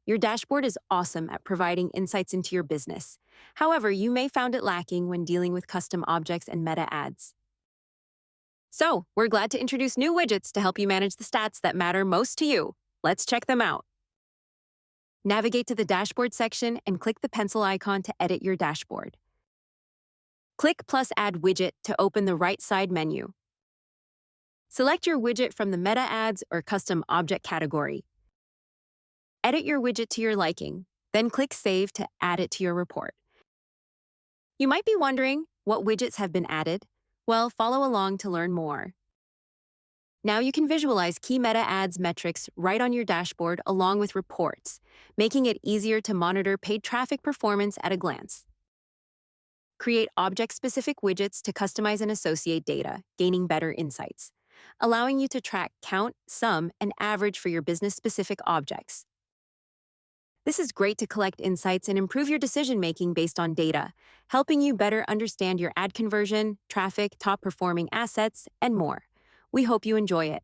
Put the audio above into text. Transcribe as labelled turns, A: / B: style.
A: Your dashboard is awesome at providing insights into your business. However, you may found it lacking when dealing with custom objects and meta ads. So, we're glad to introduce new widgets to help you manage the stats that matter most to you. Let's check them out. Navigate to the dashboard section and click the pencil icon to edit your dashboard. Click plus Add Widget to open the right side menu. Select your widget from the meta ads or custom object category. Edit your widget to your liking, then click Save to add it to your report. You might be wondering what widgets have been added. Well, follow along to learn more. Now you can visualize key meta ads metrics right on your dashboard along with reports, making it easier to monitor paid traffic performance at a glance. Create object-specific widgets to customize and associate data, gaining better insights, allowing you to track count, sum, and average for your business-specific objects. This is great to collect insights and improve your decision-making based on data, helping you better understand your ad conversion, traffic, top-performing assets, and more. We hope you enjoy it.